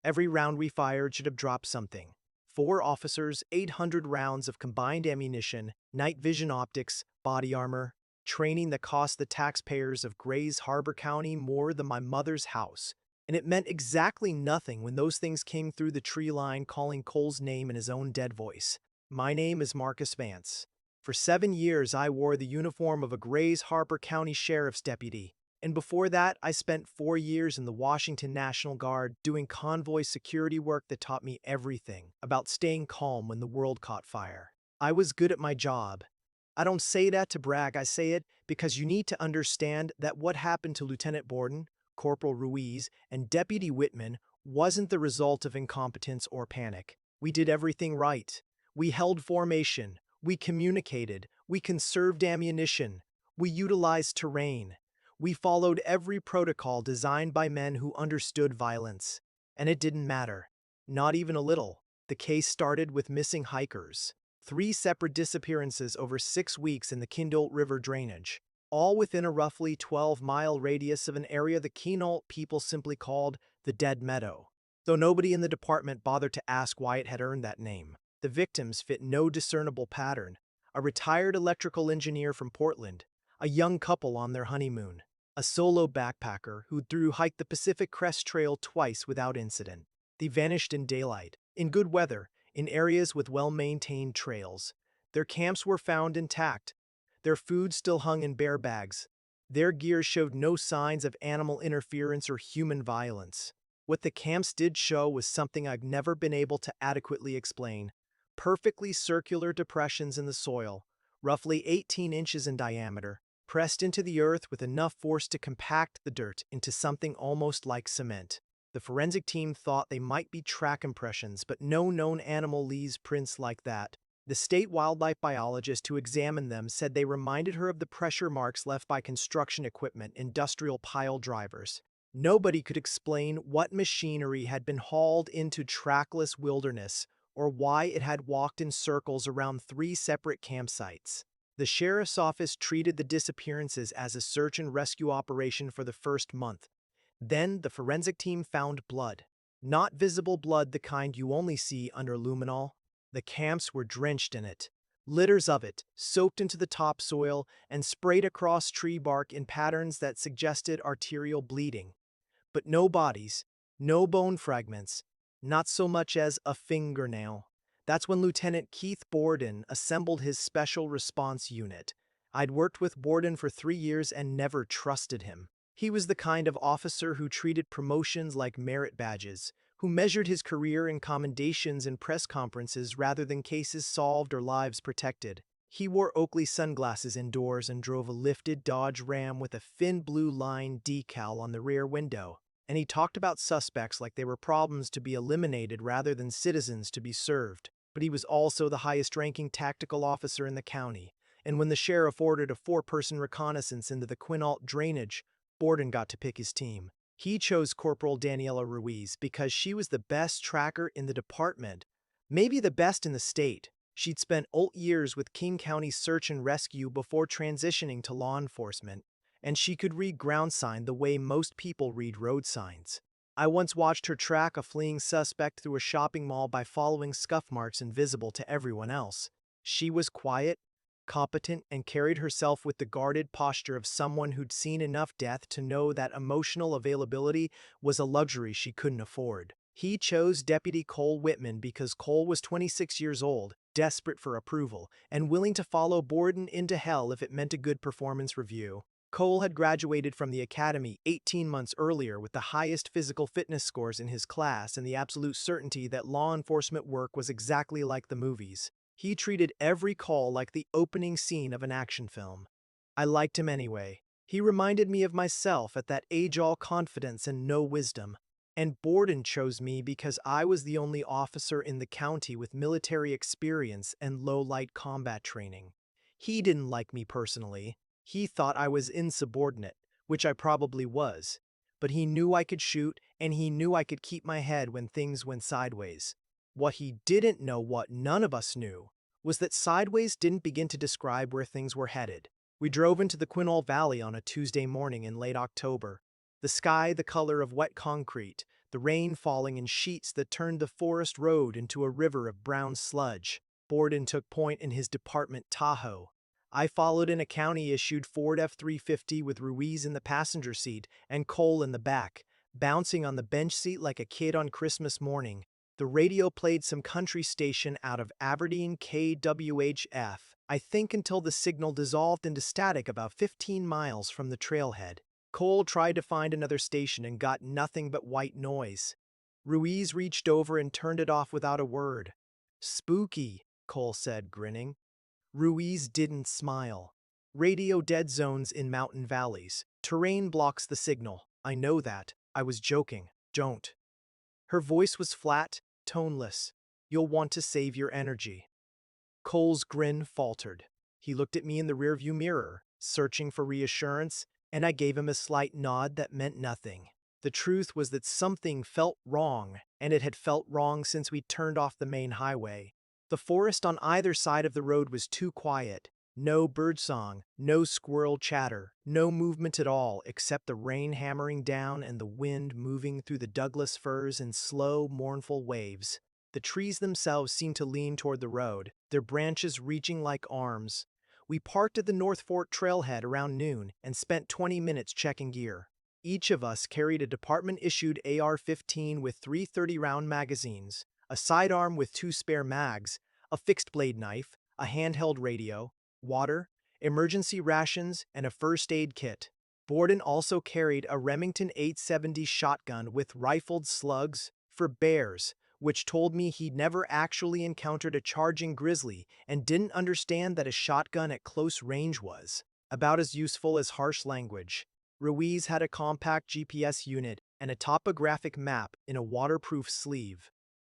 Every round we fired should have dropped something. 4 officers, 800 rounds of combined ammunition, night vision optics, body armor, training that cost the taxpayers of Grays Harbor County more than my mother's house. And it meant exactly nothing when those things came through the tree line calling Cole's name in his own dead voice. My name is Marcus Vance. For 7 years, I wore the uniform of a Grays Harbor County Sheriff's deputy. And before that, I spent 4 years in the Washington National Guard doing convoy security work that taught me everything about staying calm when the world caught fire. I was good at my job. I don't say that to brag, I say it because you need to understand that what happened to Lieutenant Borden, Corporal Ruiz, and Deputy Whitman wasn't the result of incompetence or panic. We did everything right. We held formation. We communicated. We conserved ammunition. We utilized terrain. We followed every protocol designed by men who understood violence. And it didn't matter. Not even a little. The case started with missing hikers. 3 separate disappearances over 6 weeks in the Kindle River drainage, all within a roughly 12-mile radius of an area the Quinault people simply called the Dead Meadow. Though nobody in the department bothered to ask why it had earned that name. The victims fit no discernible pattern. A retired electrical engineer from Portland, a young couple on their honeymoon, a solo backpacker who hiked the Pacific Crest Trail twice without incident. They vanished in daylight, in good weather, in areas with well-maintained trails. Their camps were found intact. Their food still hung in bear bags. Their gear showed no signs of animal interference or human violence. What the camps did show was something I've never been able to adequately explain. Perfectly circular depressions in the soil, roughly 18 inches in diameter, pressed into the earth with enough force to compact the dirt into something almost like cement. The forensic team thought they might be track impressions, but no known animal leaves prints like that. The state wildlife biologist who examined them said they reminded her of the pressure marks left by construction equipment, industrial pile drivers. Nobody could explain what machinery had been hauled into trackless wilderness or why it had walked in circles around 3 separate campsites. The sheriff's office treated the disappearances as a search and rescue operation for the first month. Then the forensic team found blood. Not visible blood, the kind you only see under luminol. The camps were drenched in it. Litters of it, soaked into the topsoil and sprayed across tree bark in patterns that suggested arterial bleeding. But no bodies, no bone fragments, not so much as a fingernail. That's when Lieutenant Keith Borden assembled his Special Response Unit. I'd worked with Borden for 3 years and never trusted him. He was the kind of officer who treated promotions like merit badges, who measured his career in commendations and press conferences rather than cases solved or lives protected. He wore Oakley sunglasses indoors and drove a lifted Dodge Ram with a thin blue line decal on the rear window. And he talked about suspects like they were problems to be eliminated rather than citizens to be served. But he was also the highest-ranking tactical officer in the county, and when the sheriff ordered a 4-person reconnaissance into the Quinault drainage, Borden got to pick his team. He chose Corporal Daniela Ruiz because she was the best tracker in the department, maybe the best in the state. She'd spent 8 years with King County Search and Rescue before transitioning to law enforcement, and she could read ground sign the way most people read road signs. I once watched her track a fleeing suspect through a shopping mall by following scuff marks invisible to everyone else. She was quiet, competent, and carried herself with the guarded posture of someone who'd seen enough death to know that emotional availability was a luxury she couldn't afford. He chose Deputy Cole Whitman because Cole was 26 years old, desperate for approval, and willing to follow Borden into hell if it meant a good performance review. Cole had graduated from the academy 18 months earlier with the highest physical fitness scores in his class and the absolute certainty that law enforcement work was exactly like the movies. He treated every call like the opening scene of an action film. I liked him anyway. He reminded me of myself at that age, all confidence and no wisdom. And Borden chose me because I was the only officer in the county with military experience and low-light combat training. He didn't like me personally. He thought I was insubordinate, which I probably was. But he knew I could shoot, and he knew I could keep my head when things went sideways. What he didn't know, what none of us knew, was that sideways didn't begin to describe where things were headed. We drove into the Quinault Valley on a Tuesday morning in late October. The sky the color of wet concrete, the rain falling in sheets that turned the forest road into a river of brown sludge. Borden took point in his department Tahoe. I followed in a county-issued Ford F-350 with Ruiz in the passenger seat and Cole in the back, bouncing on the bench seat like a kid on Christmas morning. The radio played some country station out of Aberdeen KWHF, I think until the signal dissolved into static about 15 miles from the trailhead. Cole tried to find another station and got nothing but white noise. Ruiz reached over and turned it off without a word. "Spooky," Cole said, grinning. Ruiz didn't smile. "Radio dead zones in mountain valleys. Terrain blocks the signal. I know that. I was joking. Don't." Her voice was flat, toneless. "You'll want to save your energy." Cole's grin faltered. He looked at me in the rearview mirror, searching for reassurance, and I gave him a slight nod that meant nothing. The truth was that something felt wrong, and it had felt wrong since we turned off the main highway. The forest on either side of the road was too quiet. No birdsong, no squirrel chatter, no movement at all except the rain hammering down and the wind moving through the Douglas firs in slow, mournful waves. The trees themselves seemed to lean toward the road, their branches reaching like arms. We parked at the North Fort trailhead around noon and spent 20 minutes checking gear. Each of us carried a department-issued AR-15 with 3 30-round magazines, a sidearm with 2 spare mags, a fixed-blade knife, a handheld radio, water, emergency rations, and a first aid kit. Borden also carried a Remington 870 shotgun with rifled slugs for bears, which told me he'd never actually encountered a charging grizzly and didn't understand that a shotgun at close range was about as useful as harsh language. Ruiz had a compact GPS unit and a topographic map in a waterproof sleeve.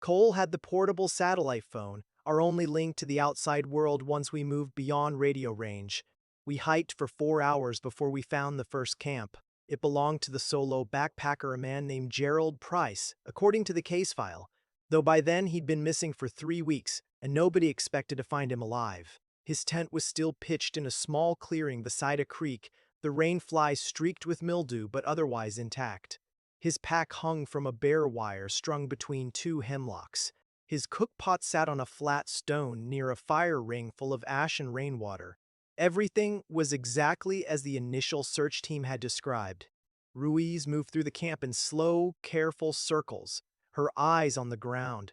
Cole had the portable satellite phone, our only link to the outside world once we moved beyond radio range. We hiked for 4 hours before we found the first camp. It belonged to the solo backpacker, a man named Gerald Price, according to the case file, though by then he'd been missing for 3 weeks and nobody expected to find him alive. His tent was still pitched in a small clearing beside a creek, the rain flies streaked with mildew but otherwise intact. His pack hung from a bare wire strung between 2 hemlocks. His cookpot sat on a flat stone near a fire ring full of ash and rainwater. Everything was exactly as the initial search team had described. Ruiz moved through the camp in slow, careful circles, her eyes on the ground.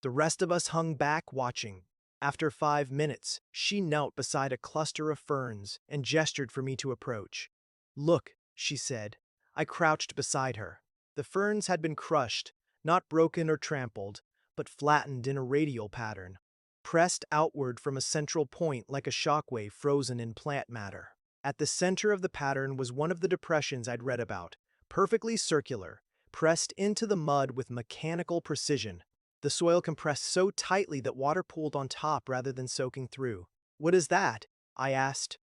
The rest of us hung back watching. After 5 minutes, she knelt beside a cluster of ferns and gestured for me to approach. "Look," she said. I crouched beside her. The ferns had been crushed, not broken or trampled, but flattened in a radial pattern, pressed outward from a central point like a shockwave frozen in plant matter. At the center of the pattern was one of the depressions I'd read about, perfectly circular, pressed into the mud with mechanical precision. The soil compressed so tightly that water pooled on top rather than soaking through. "What is that?" I asked.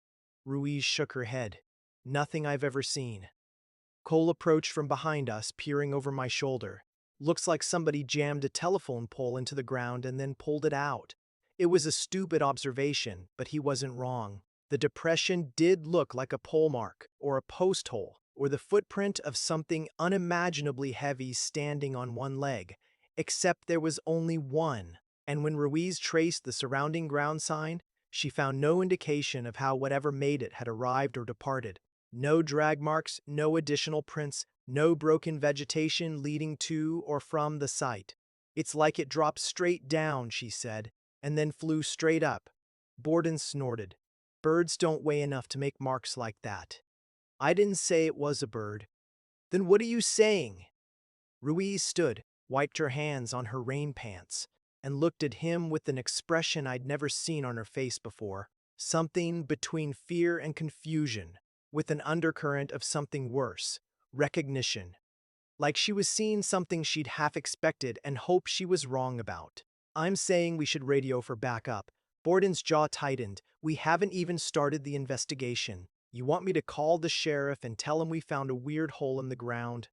Ruiz shook her head. "Nothing I've ever seen." Cole approached from behind us, peering over my shoulder. "Looks like somebody jammed a telephone pole into the ground and then pulled it out." It was a stupid observation, but he wasn't wrong. The depression did look like a pole mark, or a post hole, or the footprint of something unimaginably heavy standing on one leg. Except there was only one, and when Ruiz traced the surrounding ground sign, she found no indication of how whatever made it had arrived or departed. No drag marks, no additional prints, no broken vegetation leading to or from the site. "It's like it dropped straight down," she said, "and then flew straight up." Borden snorted. "Birds don't weigh enough to make marks like that." "I didn't say it was a bird." "Then what are you saying?" Ruiz stood, wiped her hands on her rain pants, and looked at him with an expression I'd never seen on her face before. Something between fear and confusion, with an undercurrent of something worse, recognition. Like she was seeing something she'd half expected and hoped she was wrong about. "I'm saying we should radio for backup." Borden's jaw tightened. "We haven't even started the investigation. You want me to call the sheriff and tell him we found a weird hole in the ground?"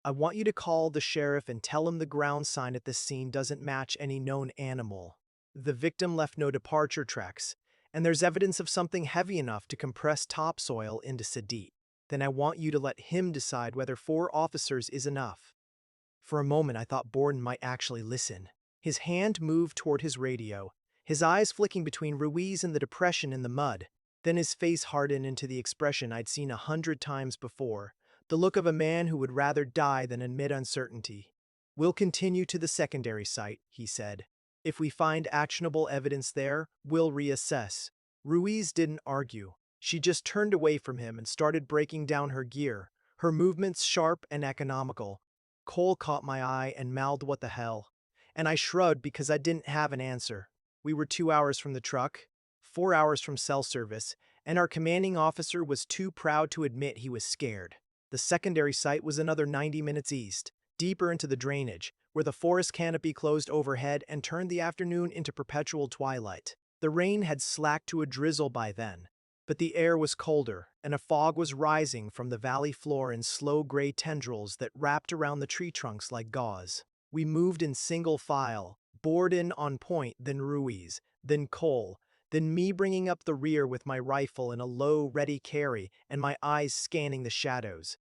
"I want you to call the sheriff and tell him the ground sign at this scene doesn't match any known animal. The victim left no departure tracks, and there's evidence of something heavy enough to compress topsoil into sedite. Then I want you to let him decide whether 4 officers is enough." For a moment, I thought Borden might actually listen. His hand moved toward his radio, his eyes flicking between Ruiz and the depression in the mud. Then his face hardened into the expression I'd seen 100 times before, the look of a man who would rather die than admit uncertainty. "We'll continue to the secondary site," he said. "If we find actionable evidence there, we'll reassess." Ruiz didn't argue. She just turned away from him and started breaking down her gear, her movements sharp and economical. Cole caught my eye and mouthed, "What the hell?" And I shrugged because I didn't have an answer. We were 2 hours from the truck, 4 hours from cell service, and our commanding officer was too proud to admit he was scared. The secondary site was another 90 minutes east, deeper into the drainage, where the forest canopy closed overhead and turned the afternoon into perpetual twilight. The rain had slacked to a drizzle by then, but the air was colder, and a fog was rising from the valley floor in slow gray tendrils that wrapped around the tree trunks like gauze. We moved in single file, Borden on point, then Ruiz, then Cole, then me bringing up the rear with my rifle in a low, ready carry and my eyes scanning the shadows.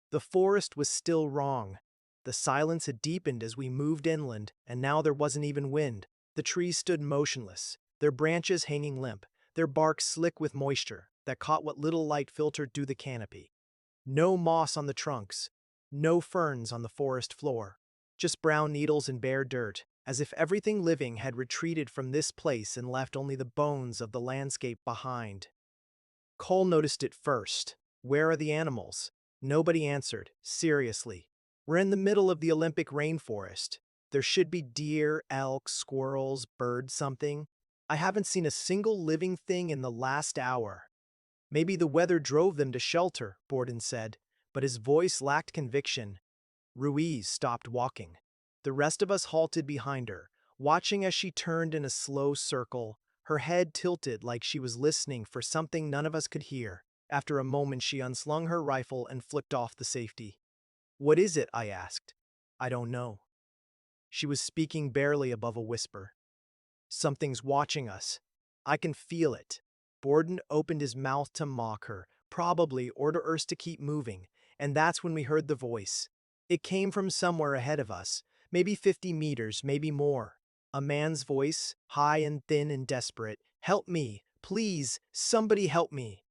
The forest was still wrong. The silence had deepened as we moved inland, and now there wasn't even wind. The trees stood motionless, their branches hanging limp, their bark slick with moisture that caught what little light filtered through the canopy. No moss on the trunks, no ferns on the forest floor, just brown needles and bare dirt, as if everything living had retreated from this place and left only the bones of the landscape behind. Cole noticed it first. "Where are the animals?" Nobody answered, seriously. "We're in the middle of the Olympic rainforest. There should be deer, elk, squirrels, birds, something. I haven't seen a single living thing in the last hour." "Maybe the weather drove them to shelter," Borden said, but his voice lacked conviction. Ruiz stopped walking. The rest of us halted behind her, watching as she turned in a slow circle, her head tilted like she was listening for something none of us could hear. After a moment, she unslung her rifle and flicked off the safety. "What is it?" I asked. "I don't know." She was speaking barely above a whisper. "Something's watching us. I can feel it." Borden opened his mouth to mock her, probably order us to keep moving, and that's when we heard the voice. It came from somewhere ahead of us, maybe 50 meters, maybe more. A man's voice, high and thin and desperate. "Help me, please, somebody help me."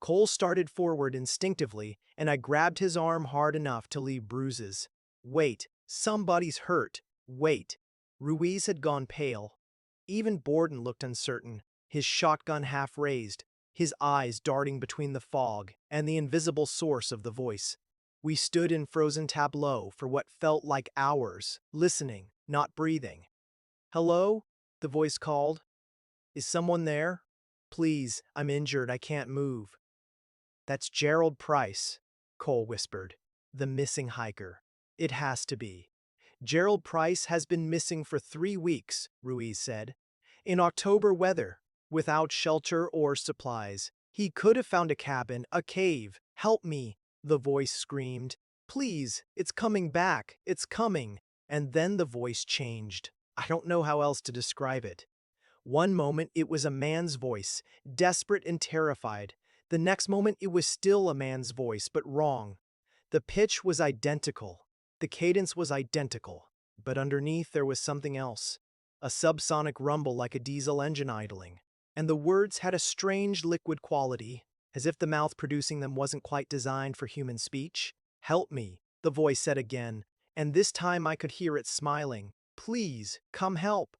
Cole started forward instinctively, and I grabbed his arm hard enough to leave bruises. "Wait, somebody's hurt. Wait." Ruiz had gone pale. Even Borden looked uncertain, his shotgun half raised, his eyes darting between the fog and the invisible source of the voice. We stood in frozen tableau for what felt like hours, listening, not breathing. "Hello?" the voice called. "Is someone there? Please, I'm injured, I can't move." "That's Gerald Price," Cole whispered. "The missing hiker. It has to be." "Gerald Price has been missing for 3 weeks," Ruiz said. "In October weather, without shelter or supplies. He could have found a cabin, a cave. Help me," the voice screamed. "Please, it's coming back, it's coming." And then the voice changed. I don't know how else to describe it. One moment it was a man's voice, desperate and terrified. The next moment it was still a man's voice, but wrong. The pitch was identical. The cadence was identical. But underneath there was something else. A subsonic rumble like a diesel engine idling. And the words had a strange liquid quality, as if the mouth producing them wasn't quite designed for human speech. "Help me," the voice said again, and this time I could hear it smiling. "Please, come help."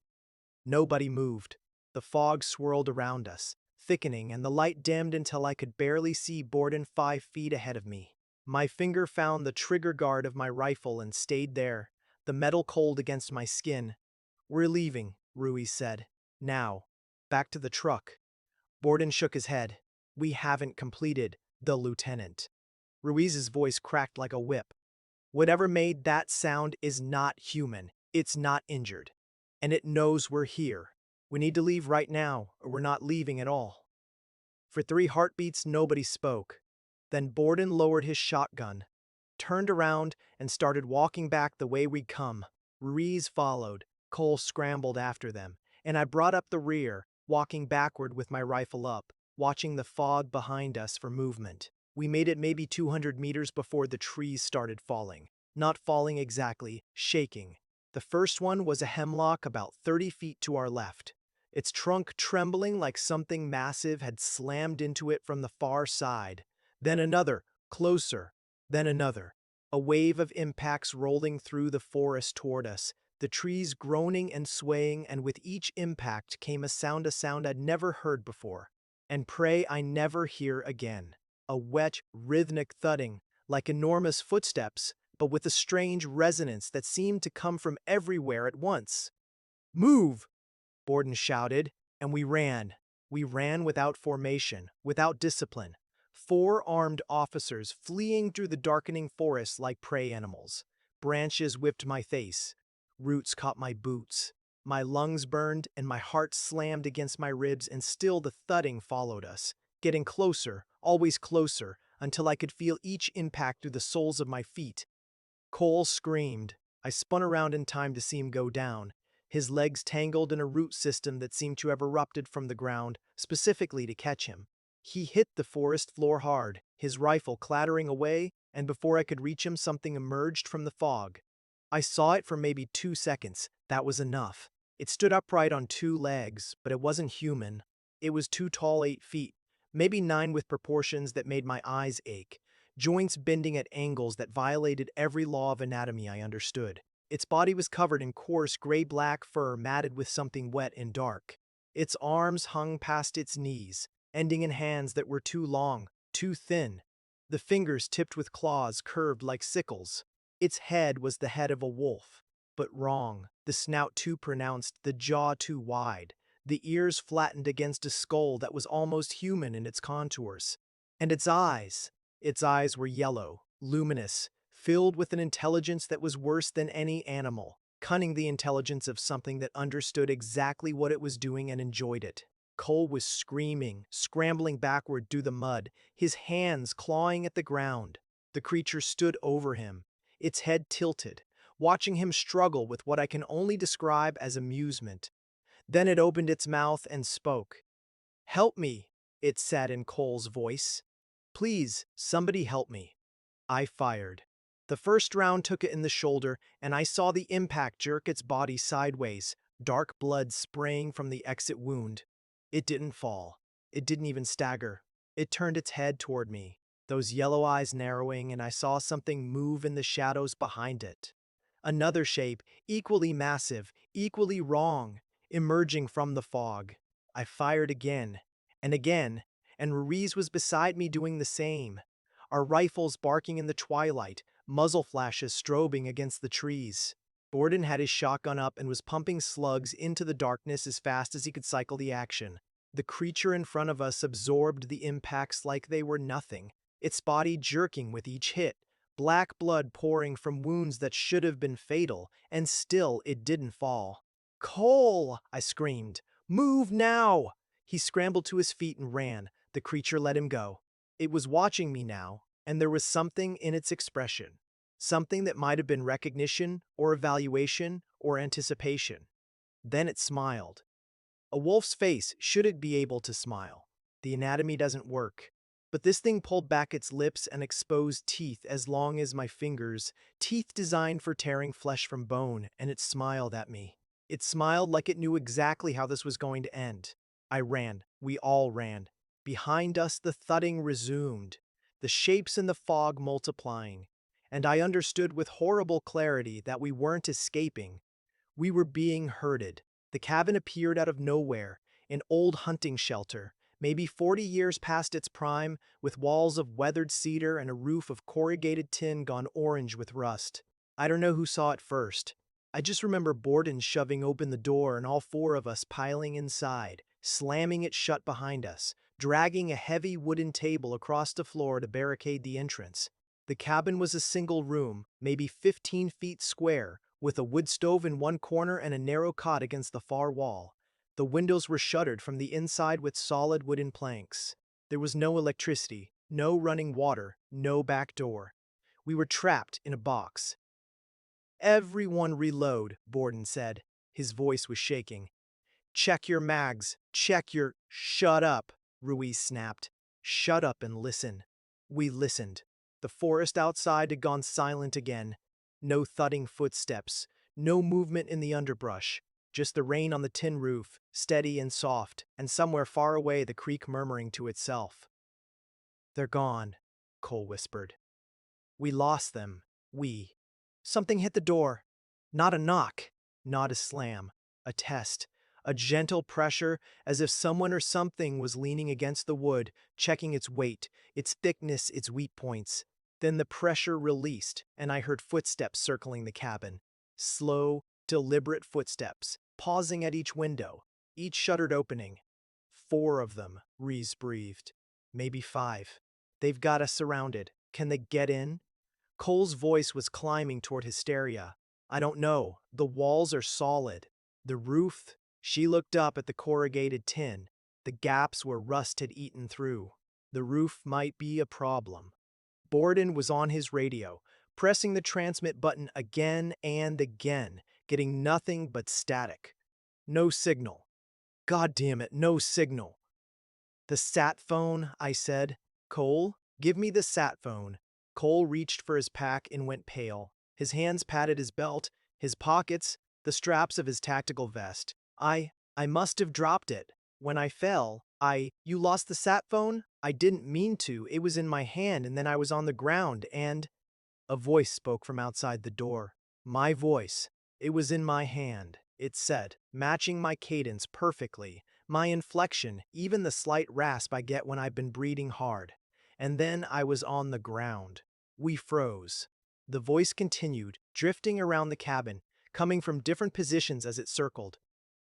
Nobody moved. The fog swirled around us, thickening, and the light dimmed until I could barely see Borden 5 feet ahead of me. My finger found the trigger guard of my rifle and stayed there, the metal cold against my skin. "We're leaving," Ruiz said. "Now, back to the truck." Borden shook his head. "We haven't completed, the lieutenant." Ruiz's voice cracked like a whip. "Whatever made that sound is not human. It's not injured. And it knows we're here. We need to leave right now, or we're not leaving at all." For 3 heartbeats, nobody spoke. Then Borden lowered his shotgun, turned around, and started walking back the way we'd come. Ruiz followed. Cole scrambled after them, and I brought up the rear, walking backward with my rifle up, watching the fog behind us for movement. We made it maybe 200 meters before the trees started falling. not falling exactly, shaking. The first one was a hemlock about 30 feet to our left, its trunk trembling like something massive had slammed into it from the far side. Then another, closer, then another. A wave of impacts rolling through the forest toward us, the trees groaning and swaying, and with each impact came a sound I'd never heard before, and pray I never hear again. A wet, rhythmic thudding, like enormous footsteps, but with a strange resonance that seemed to come from everywhere at once. "Move!" Borden shouted, and we ran. We ran without formation, without discipline. 4 armed officers fleeing through the darkening forest like prey animals. Branches whipped my face. Roots caught my boots. My lungs burned, and my heart slammed against my ribs, and still the thudding followed us, getting closer, always closer, until I could feel each impact through the soles of my feet. Cole screamed. I spun around in time to see him go down, his legs tangled in a root system that seemed to have erupted from the ground, specifically to catch him. He hit the forest floor hard, his rifle clattering away, and before I could reach him, something emerged from the fog. I saw it for maybe 2 seconds. That was enough. It stood upright on 2 legs, but it wasn't human. It was too tall, 8 feet, maybe 9, with proportions that made my eyes ache, joints bending at angles that violated every law of anatomy I understood. Its body was covered in coarse gray-black fur matted with something wet and dark. Its arms hung past its knees, ending in hands that were too long, too thin. The fingers tipped with claws curved like sickles. Its head was the head of a wolf, but wrong, the snout too pronounced, the jaw too wide, the ears flattened against a skull that was almost human in its contours. And its eyes were yellow, luminous, filled with an intelligence that was worse than any animal, cunning, the intelligence of something that understood exactly what it was doing and enjoyed it. Cole was screaming, scrambling backward through the mud, his hands clawing at the ground. The creature stood over him, its head tilted, watching him struggle with what I can only describe as amusement. Then it opened its mouth and spoke. "Help me," it said in Cole's voice. "Please, somebody help me." I fired. The first round took it in the shoulder, and I saw the impact jerk its body sideways, dark blood spraying from the exit wound. It didn't fall. It didn't even stagger. It turned its head toward me, those yellow eyes narrowing, and I saw something move in the shadows behind it. Another shape, equally massive, equally wrong, emerging from the fog. I fired again, and Ruiz was beside me doing the same. Our rifles barking in the twilight, muzzle flashes strobing against the trees. Borden had his shotgun up and was pumping slugs into the darkness as fast as he could cycle the action. The creature in front of us absorbed the impacts like they were nothing, its body jerking with each hit, black blood pouring from wounds that should have been fatal, and still it didn't fall. "Cole!" I screamed. "Move now!" He scrambled to his feet and ran. The creature let him go. It was watching me now, and there was something in its expression. Something that might have been recognition, or evaluation, or anticipation. Then it smiled. A wolf's face, should it be able to smile. The anatomy doesn't work. But this thing pulled back its lips and exposed teeth as long as my fingers, teeth designed for tearing flesh from bone, and it smiled at me. It smiled like it knew exactly how this was going to end. I ran. We all ran. Behind us the thudding resumed, the shapes in the fog multiplying, and I understood with horrible clarity that we weren't escaping. We were being herded. The cabin appeared out of nowhere, an old hunting shelter, maybe 40 years past its prime, with walls of weathered cedar and a roof of corrugated tin gone orange with rust. I don't know who saw it first. I just remember Borden shoving open the door and all 4 of us piling inside, slamming it shut behind us, dragging a heavy wooden table across the floor to barricade the entrance. The cabin was a single room, maybe 15 feet square, with a wood stove in one corner and a narrow cot against the far wall. The windows were shuttered from the inside with solid wooden planks. There was no electricity, no running water, no back door. We were trapped in a box. "Everyone reload," Borden said. His voice was shaking. "Check your mags. Check your—" "Shut up," Ruiz snapped. "Shut up and listen." We listened. The forest outside had gone silent again. No thudding footsteps, no movement in the underbrush, just the rain on the tin roof, steady and soft, and somewhere far away the creek murmuring to itself. "They're gone," Cole whispered. "We lost them. We." Something hit the door. Not a knock, not a slam. A test. A gentle pressure, as if someone or something was leaning against the wood, checking its weight, its thickness, its weak points. Then the pressure released, and I heard footsteps circling the cabin. Slow, deliberate footsteps, pausing at each window, each shuttered opening. 4 of them, Reese breathed. Maybe 5. They've got us surrounded. Can they get in? Cole's voice was climbing toward hysteria. "I don't know. The walls are solid. The roof..." She looked up at the corrugated tin. The gaps where rust had eaten through. The roof might be a problem. Borden was on his radio, pressing the transmit button again and again, getting nothing but static. No signal. God damn it, no signal. "The sat phone," I said. "Cole, give me the sat phone." Cole reached for his pack and went pale. His hands patted his belt, his pockets, the straps of his tactical vest. I must have dropped it. When I fell, You lost the sat phone? I didn't mean to. It was in my hand and then I was on the ground and... A voice spoke from outside the door. My voice. It was in my hand, it said, matching my cadence perfectly, my inflection, even the slight rasp I get when I've been breathing hard. And then I was on the ground. We froze. The voice continued, drifting around the cabin, coming from different positions as it circled.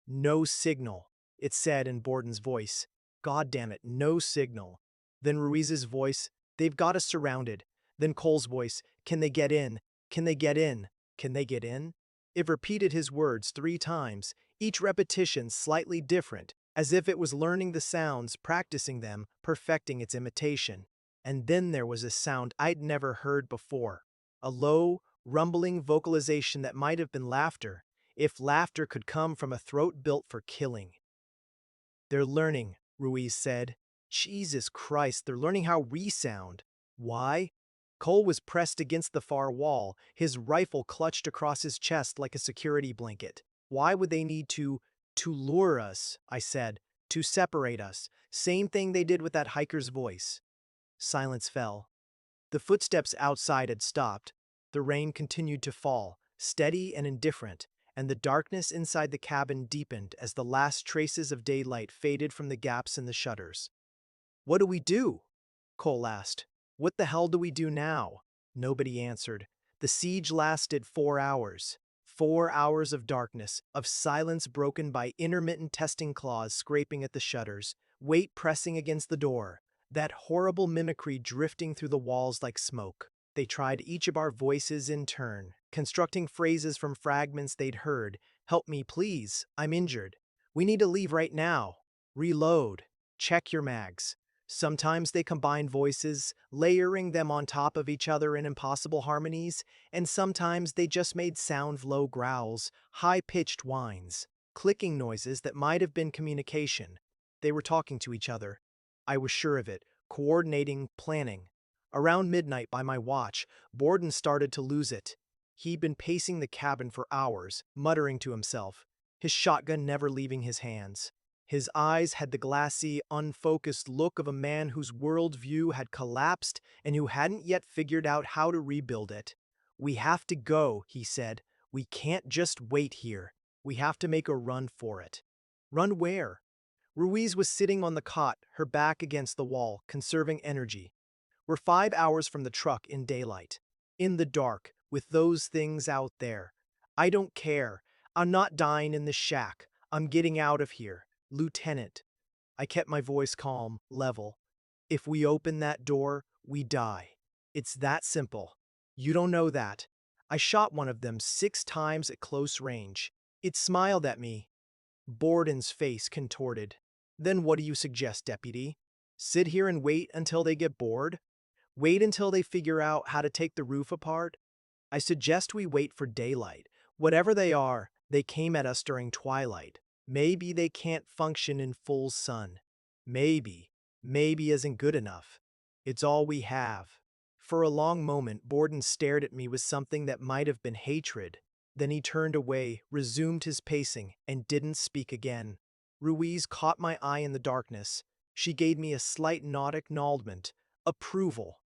"No signal," it said in Borden's voice. "God damn it, no signal." Then Ruiz's voice, "They've got us surrounded." Then Cole's voice, "Can they get in? Can they get in? Can they get in?" It repeated his words 3 times, each repetition slightly different, as if it was learning the sounds, practicing them, perfecting its imitation. And then there was a sound I'd never heard before. A low, rumbling vocalization that might have been laughter, if laughter could come from a throat built for killing. "They're learning," Ruiz said. "Jesus Christ, they're learning how we sound." "Why?" Cole was pressed against the far wall, his rifle clutched across his chest like a security blanket. "Why would they need to lure us?" I said. "To separate us. Same thing they did with that hiker's voice." Silence fell. The footsteps outside had stopped. The rain continued to fall, steady and indifferent, and the darkness inside the cabin deepened as the last traces of daylight faded from the gaps in the shutters. "What do we do?" Cole asked. "What the hell do we do now?" Nobody answered. The siege lasted 4 hours. 4 hours of darkness, of silence broken by intermittent testing claws scraping at the shutters, weight pressing against the door, that horrible mimicry drifting through the walls like smoke. They tried each of our voices in turn, constructing phrases from fragments they'd heard. "Help me, please. I'm injured. We need to leave right now. Reload. Check your mags." Sometimes they combined voices, layering them on top of each other in impossible harmonies, and sometimes they just made sound low growls, high-pitched whines, clicking noises that might have been communication. They were talking to each other. I was sure of it, coordinating, planning. Around midnight by my watch, Borden started to lose it. He'd been pacing the cabin for hours, muttering to himself, his shotgun never leaving his hands. His eyes had the glassy, unfocused look of a man whose worldview had collapsed and who hadn't yet figured out how to rebuild it. "We have to go," he said. "We can't just wait here. We have to make a run for it." "Run where?" Ruiz was sitting on the cot, her back against the wall, conserving energy. "We're 5 hours from the truck in daylight. In the dark, with those things out there. I don't care. I'm not dying in the shack. I'm getting out of here. Lieutenant." I kept my voice calm, level. "If we open that door, we die. It's that simple. You don't know that. I shot one of them 6 times at close range. It smiled at me." Borden's face contorted. "Then what do you suggest, Deputy? Sit here and wait until they get bored? Wait until they figure out how to take the roof apart? I suggest we wait for daylight. Whatever they are, they came at us during twilight. Maybe they can't function in full sun. Maybe isn't good enough. It's all we have." For a long moment, Borden stared at me with something that might have been hatred. Then he turned away, resumed his pacing, and didn't speak again. Ruiz caught my eye in the darkness. She gave me a slight nod acknowledgement, approval,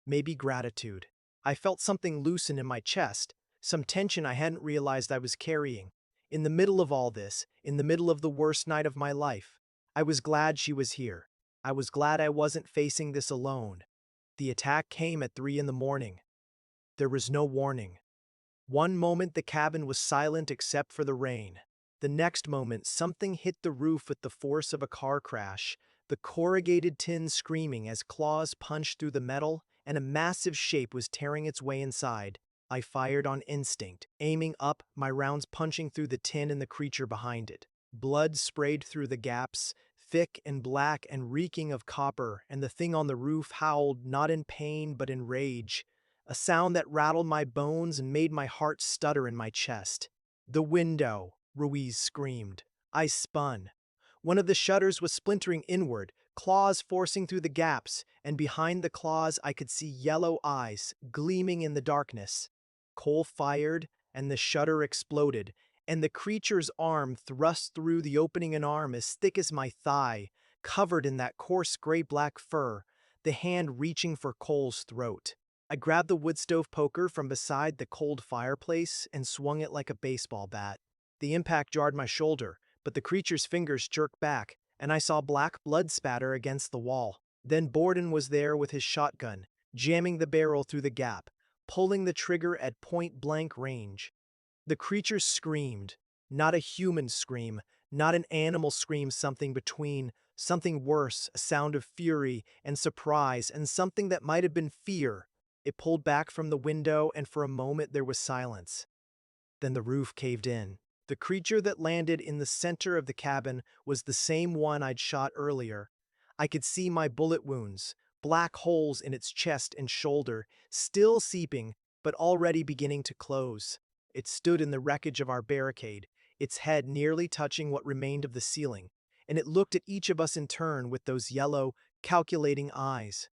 maybe gratitude. I felt something loosen in my chest, some tension I hadn't realized I was carrying. In the middle of all this, in the middle of the worst night of my life, I was glad she was here. I was glad I wasn't facing this alone. The attack came at 3 in the morning. There was no warning. One moment the cabin was silent except for the rain. The next moment something hit the roof with the force of a car crash, the corrugated tin screaming as claws punched through the metal, and a massive shape was tearing its way inside. I fired on instinct, aiming up, my rounds punching through the tin and the creature behind it. Blood sprayed through the gaps, thick and black and reeking of copper, and the thing on the roof howled not in pain but in rage, a sound that rattled my bones and made my heart stutter in my chest. "The window!" Ruiz screamed. I spun. One of the shutters was splintering inward, claws forcing through the gaps, and behind the claws I could see yellow eyes gleaming in the darkness. Cole fired, and the shutter exploded, and the creature's arm thrust through the opening, an arm as thick as my thigh, covered in that coarse gray-black fur, the hand reaching for Cole's throat. I grabbed the wood stove poker from beside the cold fireplace and swung it like a baseball bat. The impact jarred my shoulder, but the creature's fingers jerked back, and I saw black blood spatter against the wall. Then Borden was there with his shotgun, jamming the barrel through the gap, pulling the trigger at point-blank range. The creature screamed, not a human scream, not an animal scream, something between, something worse, a sound of fury and surprise and something that might have been fear. It pulled back from the window, and for a moment there was silence. Then the roof caved in. The creature that landed in the center of the cabin was the same one I'd shot earlier. I could see my bullet wounds, black holes in its chest and shoulder, still seeping, but already beginning to close. It stood in the wreckage of our barricade, its head nearly touching what remained of the ceiling, and it looked at each of us in turn with those yellow, calculating eyes.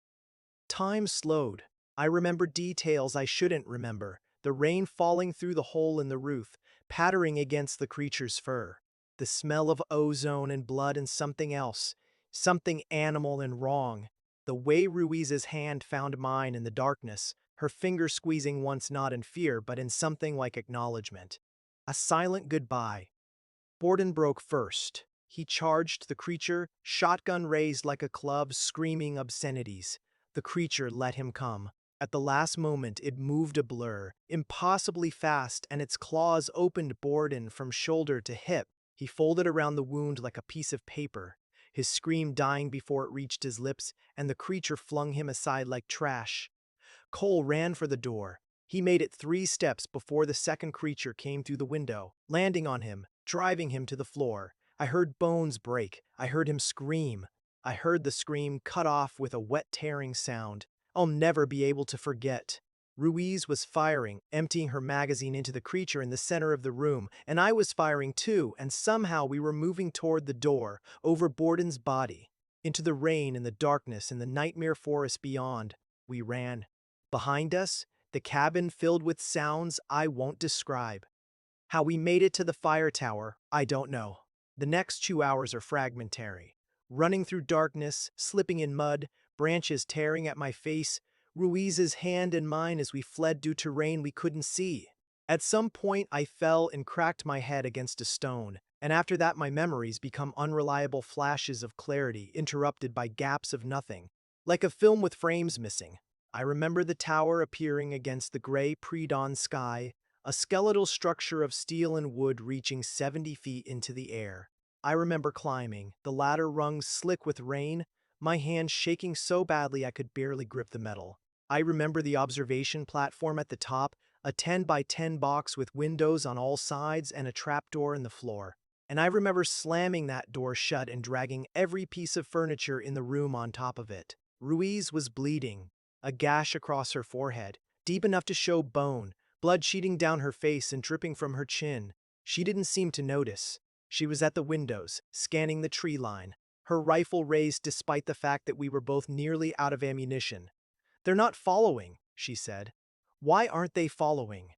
Time slowed. I remembered details I shouldn't remember, the rain falling through the hole in the roof, pattering against the creature's fur, the smell of ozone and blood and something else, something animal and wrong, the way Ruiz's hand found mine in the darkness, her finger squeezing once not in fear but in something like acknowledgement. A silent goodbye. Borden broke first. He charged the creature, shotgun raised like a club, screaming obscenities. The creature let him come. At the last moment, it moved a blur, impossibly fast, and its claws opened Borden from shoulder to hip. He folded around the wound like a piece of paper, his scream dying before it reached his lips, and the creature flung him aside like trash. Cole ran for the door. He made it 3 steps before the second creature came through the window, landing on him, driving him to the floor. I heard bones break. I heard him scream. I heard the scream cut off with a wet tearing sound I'll never be able to forget. Ruiz was firing, emptying her magazine into the creature in the center of the room, and I was firing too, and somehow we were moving toward the door, over Borden's body. Into the rain and the darkness and the nightmare forest beyond, we ran. Behind us, the cabin filled with sounds I won't describe. How we made it to the fire tower, I don't know. The next 2 hours are fragmentary. Running through darkness, slipping in mud, branches tearing at my face, Ruiz's hand in mine as we fled due to rain we couldn't see. At some point I fell and cracked my head against a stone, and after that my memories become unreliable flashes of clarity interrupted by gaps of nothing, like a film with frames missing. I remember the tower appearing against the gray pre-dawn sky, a skeletal structure of steel and wood reaching 70 feet into the air. I remember climbing, the ladder rungs slick with rain, my hands shaking so badly I could barely grip the metal. I remember the observation platform at the top, a 10 by 10 box with windows on all sides and a trapdoor in the floor. And I remember slamming that door shut and dragging every piece of furniture in the room on top of it. Ruiz was bleeding, a gash across her forehead, deep enough to show bone, blood sheeting down her face and dripping from her chin. She didn't seem to notice. She was at the windows, scanning the tree line, her rifle raised despite the fact that we were both nearly out of ammunition. "They're not following," she said. "Why aren't they following?"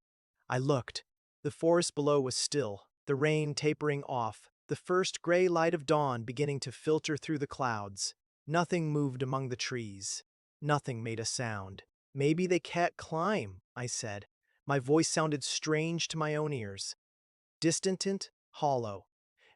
I looked. The forest below was still, the rain tapering off, the first gray light of dawn beginning to filter through the clouds. Nothing moved among the trees. Nothing made a sound. "Maybe they can't climb," I said. My voice sounded strange to my own ears. Distant, hollow.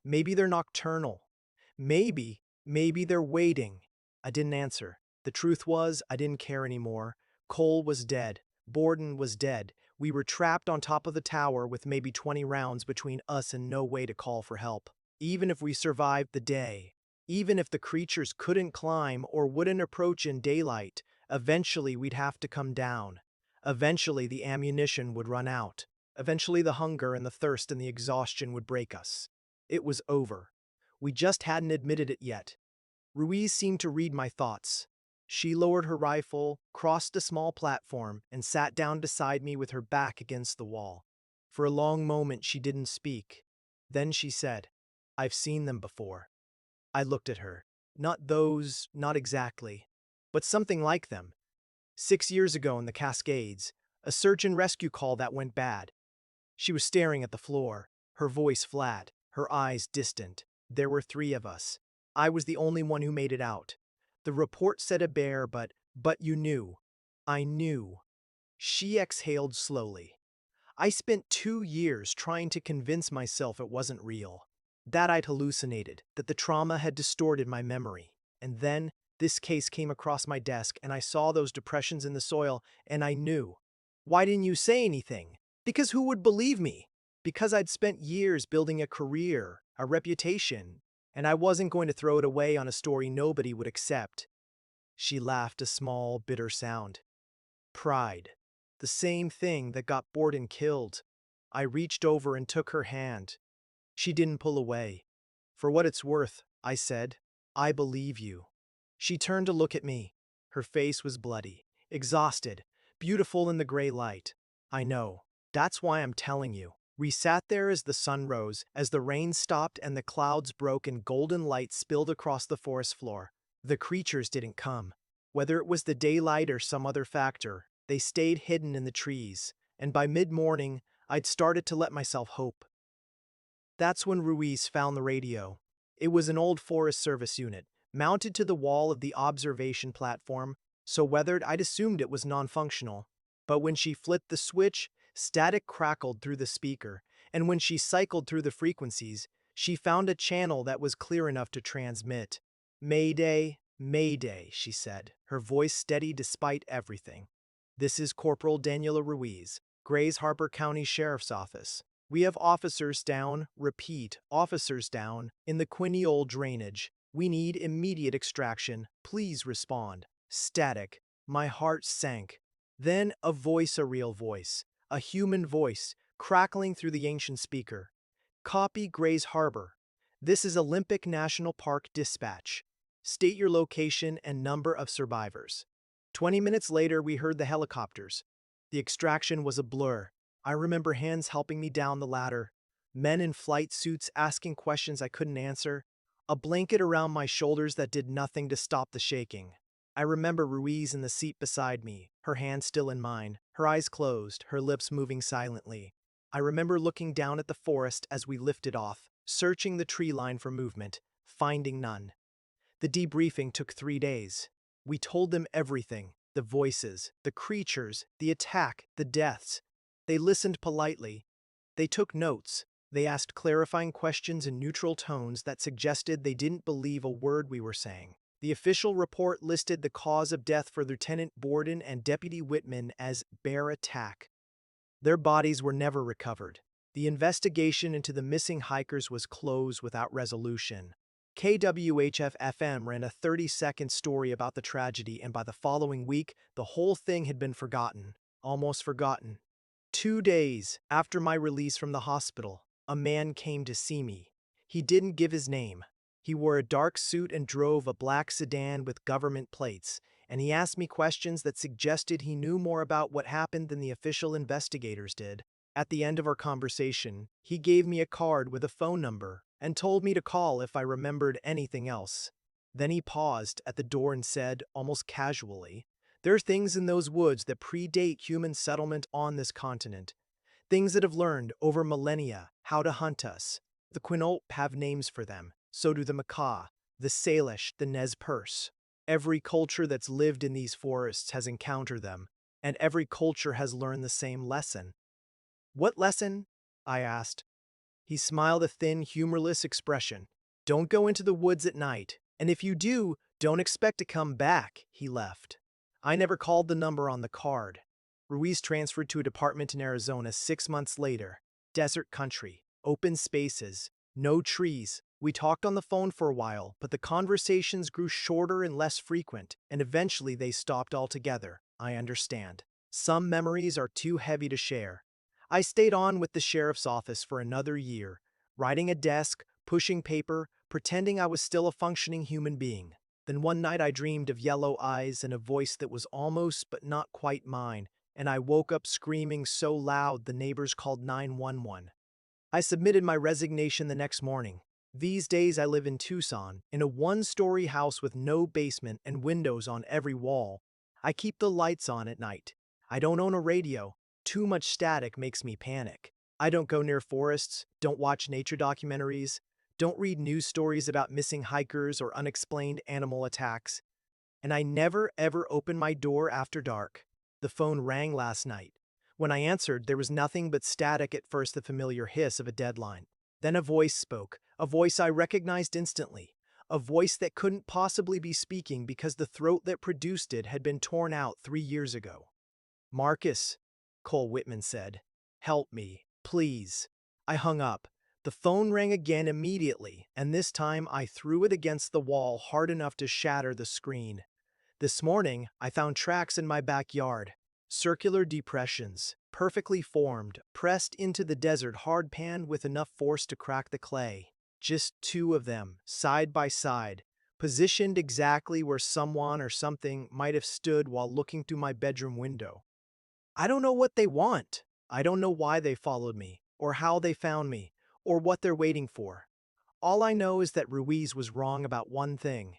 Maybe they're nocturnal. Maybe they're waiting. I didn't answer. The truth was, I didn't care anymore. Cole was dead. Borden was dead. We were trapped on top of the tower with maybe 20 rounds between us and no way to call for help. Even if we survived the day, even if the creatures couldn't climb or wouldn't approach in daylight, eventually we'd have to come down. Eventually the ammunition would run out. Eventually the hunger and the thirst and the exhaustion would break us. It was over. We just hadn't admitted it yet. Ruiz seemed to read my thoughts. She lowered her rifle, crossed a small platform, and sat down beside me with her back against the wall. For a long moment she didn't speak. Then she said, "I've seen them before." I looked at her. "Not those, not exactly, but something like them. 6 years ago in the Cascades, a search and rescue call that went bad." She was staring at the floor, her voice flat, her eyes distant. "There were 3 of us. I was the only one who made it out. The report said a bear, but you knew." I knew. She exhaled slowly. "I spent 2 years trying to convince myself it wasn't real. That I'd hallucinated, that the trauma had distorted my memory. And then, this case came across my desk and I saw those depressions in the soil and I knew. Why didn't you say anything? Because who would believe me? Because I'd spent years building a career, a reputation, and I wasn't going to throw it away on a story nobody would accept." She laughed a small, bitter sound. "Pride. The same thing that got Borden killed." I reached over and took her hand. She didn't pull away. "For what it's worth," I said, "I believe you." She turned to look at me. Her face was bloody, exhausted, beautiful in the gray light. "I know. That's why I'm telling you." We sat there as the sun rose, as the rain stopped and the clouds broke and golden light spilled across the forest floor. The creatures didn't come. Whether it was the daylight or some other factor, they stayed hidden in the trees, and by mid-morning, I'd started to let myself hope. That's when Ruiz found the radio. It was an old Forest Service unit, mounted to the wall of the observation platform, so weathered I'd assumed it was non-functional. But when she flipped the switch, static crackled through the speaker, and when she cycled through the frequencies, she found a channel that was clear enough to transmit. "Mayday, Mayday," she said, her voice steady despite everything. "This is Corporal Daniela Ruiz, Grays Harbor County Sheriff's Office. We have officers down, repeat, officers down, in the Quineol drainage. We need immediate extraction. Please respond." Static. My heart sank. Then a voice, a real voice, a human voice, crackling through the ancient speaker. "Copy Grays Harbor. This is Olympic National Park Dispatch. State your location and number of survivors." 20 minutes later, we heard the helicopters. The extraction was a blur. I remember hands helping me down the ladder, men in flight suits asking questions I couldn't answer, a blanket around my shoulders that did nothing to stop the shaking. I remember Ruiz in the seat beside me, her hand still in mine, her eyes closed, her lips moving silently. I remember looking down at the forest as we lifted off, searching the tree line for movement, finding none. The debriefing took 3 days. We told them everything, the voices, the creatures, the attack, the deaths. They listened politely. They took notes. They asked clarifying questions in neutral tones that suggested they didn't believe a word we were saying. The official report listed the cause of death for Lieutenant Borden and Deputy Whitman as bear attack. Their bodies were never recovered. The investigation into the missing hikers was closed without resolution. KWHF-FM ran a 30-second story about the tragedy, and by the following week, the whole thing had been forgotten. Almost forgotten. 2 days after my release from the hospital, a man came to see me. He didn't give his name. He wore a dark suit and drove a black sedan with government plates, and he asked me questions that suggested he knew more about what happened than the official investigators did. At the end of our conversation, he gave me a card with a phone number and told me to call if I remembered anything else. Then he paused at the door and said, almost casually, There are things in those woods that predate human settlement on this continent, things that have learned over millennia how to hunt us. The Quinault have names for them, so do the macaw, the Salish, the Nez Perce. Every culture that's lived in these forests has encountered them, and every culture has learned the same lesson. What lesson? I asked. He smiled a thin, humorless expression. Don't go into the woods at night, and if you do, don't expect to come back, he left. I never called the number on the card. Ruiz transferred to a department in Arizona 6 months later. Desert country, open spaces, no trees. We talked on the phone for a while, but the conversations grew shorter and less frequent, and eventually they stopped altogether. I understand. Some memories are too heavy to share. I stayed on with the sheriff's office for another year, writing a desk, pushing paper, pretending I was still a functioning human being. Then one night I dreamed of yellow eyes and a voice that was almost but not quite mine, and I woke up screaming so loud the neighbors called 911. I submitted my resignation the next morning. These days I live in Tucson, in a one-story house with no basement and windows on every wall. I keep the lights on at night. I don't own a radio. Too much static makes me panic. I don't go near forests, don't watch nature documentaries, don't read news stories about missing hikers or unexplained animal attacks. And I never ever open my door after dark. The phone rang last night. When I answered, there was nothing but static, at first the familiar hiss of a deadline. Then a voice spoke, a voice I recognized instantly, a voice that couldn't possibly be speaking because the throat that produced it had been torn out 3 years ago. Marcus, Cole Whitman said. Help me, please. I hung up. The phone rang again immediately, and this time I threw it against the wall hard enough to shatter the screen. This morning, I found tracks in my backyard. Circular depressions, perfectly formed, pressed into the desert hardpan with enough force to crack the clay. Just two of them, side by side, positioned exactly where someone or something might have stood while looking through my bedroom window. I don't know what they want. I don't know why they followed me, or how they found me, or what they're waiting for. All I know is that Ruiz was wrong about one thing.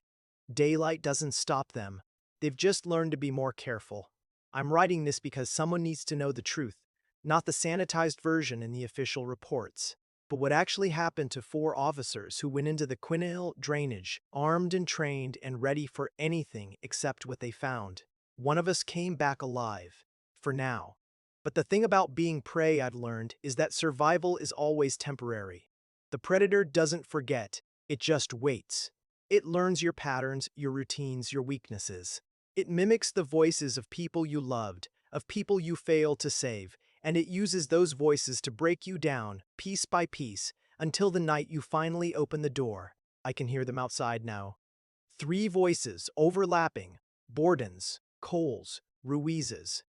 Daylight doesn't stop them. They've just learned to be more careful. I'm writing this because someone needs to know the truth, not the sanitized version in the official reports, but what actually happened to 4 officers who went into the Quinault drainage, armed and trained and ready for anything except what they found. One of us came back alive, for now. But the thing about being prey I've learned is that survival is always temporary. The predator doesn't forget, it just waits. It learns your patterns, your routines, your weaknesses. It mimics the voices of people you loved, of people you failed to save, and it uses those voices to break you down, piece by piece, until the night you finally open the door. I can hear them outside now. 3 voices, overlapping. Borden's, Cole's, Ruiz's.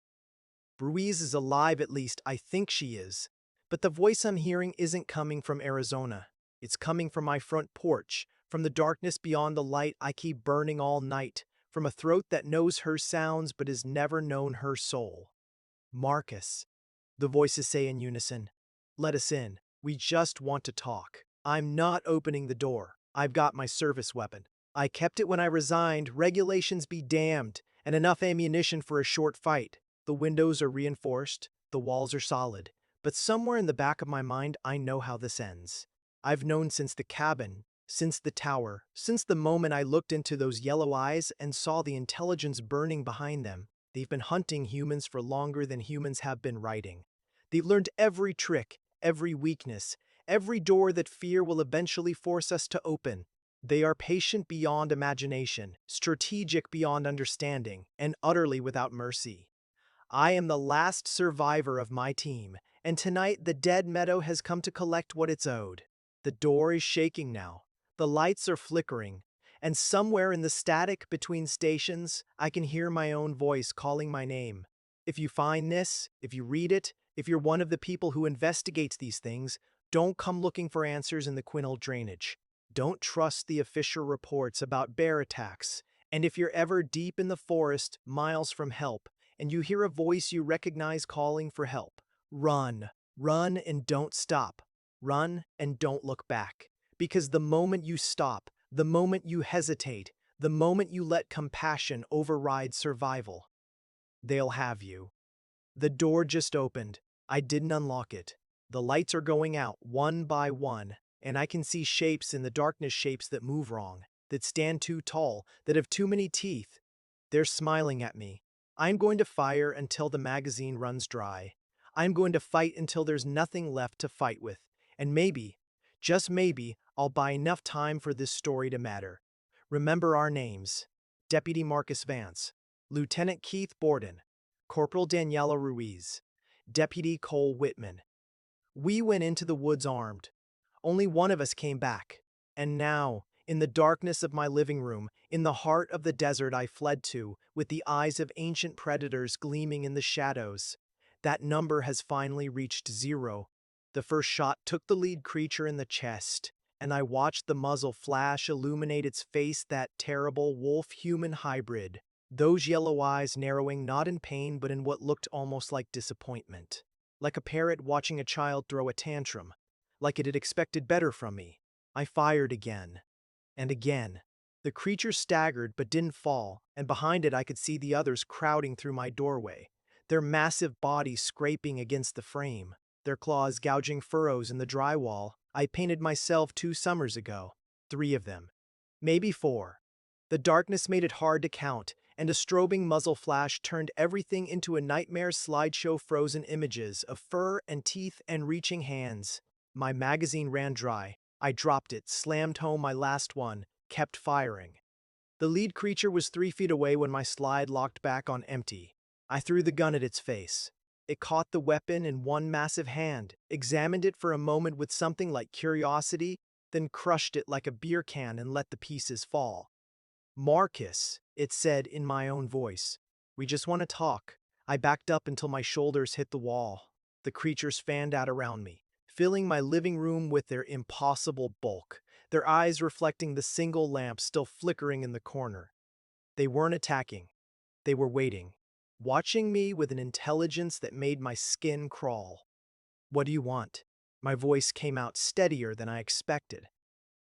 Ruiz is alive, at least I think she is. But the voice I'm hearing isn't coming from Arizona. It's coming from my front porch, from the darkness beyond the light I keep burning all night, from a throat that knows her sounds but has never known her soul. Marcus, the voices say in unison. Let us in. We just want to talk. I'm not opening the door. I've got my service weapon. I kept it when I resigned, regulations be damned, and enough ammunition for a short fight. The windows are reinforced, the walls are solid, but somewhere in the back of my mind I know how this ends. I've known since the cabin, since the tower, since the moment I looked into those yellow eyes and saw the intelligence burning behind them. They've been hunting humans for longer than humans have been writing. They've learned every trick, every weakness, every door that fear will eventually force us to open. They are patient beyond imagination, strategic beyond understanding, and utterly without mercy. I am the last survivor of my team, and tonight the dead meadow has come to collect what it's owed. The door is shaking now. The lights are flickering, and somewhere in the static between stations, I can hear my own voice calling my name. If you find this, if you read it, if you're one of the people who investigates these things, don't come looking for answers in the Quinault drainage. Don't trust the official reports about bear attacks. And if you're ever deep in the forest, miles from help, and you hear a voice you recognize calling for help, run. Run and don't stop. Run and don't look back. Because the moment you stop, the moment you hesitate, the moment you let compassion override survival, They'll have you. The door just opened. I didn't unlock it. The lights are going out one by one, and I can see shapes in the darkness, shapes that move wrong, that stand too tall, that have too many teeth. They're smiling at me. I'm going to fire until the magazine runs dry. I'm going to fight until there's nothing left to fight with. And maybe, just maybe, I'll buy enough time for this story to matter. Remember our names: Deputy Marcus Vance, Lieutenant Keith Borden, Corporal Daniela Ruiz, Deputy Cole Whitman. We went into the woods armed. Only one of us came back. And now, in the darkness of my living room, in the heart of the desert I fled to, with the eyes of ancient predators gleaming in the shadows, that number has finally reached 0. The first shot took the lead creature in the chest, and I watched the muzzle flash illuminate its face, that terrible wolf-human hybrid, those yellow eyes narrowing not in pain but in what looked almost like disappointment. Like a parrot watching a child throw a tantrum, like it had expected better from me. I fired again, and again. The creature staggered but didn't fall, and behind it I could see the others crowding through my doorway, their massive bodies scraping against the frame, their claws gouging furrows in the drywall I painted myself 2 summers ago. 3 of them. Maybe 4. The darkness made it hard to count, and a strobing muzzle flash turned everything into a nightmare slideshow, frozen images of fur and teeth and reaching hands. My magazine ran dry. I dropped it, slammed home my last one, kept firing. The lead creature was 3 feet away when my slide locked back on empty. I threw the gun at its face. It caught the weapon in one massive hand, examined it for a moment with something like curiosity, then crushed it like a beer can and let the pieces fall. "Marcus," it said in my own voice, "we just want to talk." I backed up until my shoulders hit the wall. The creatures fanned out around me, filling my living room with their impossible bulk, their eyes reflecting the single lamp still flickering in the corner. They weren't attacking. They were waiting, watching me with an intelligence that made my skin crawl. "What do you want?" My voice came out steadier than I expected.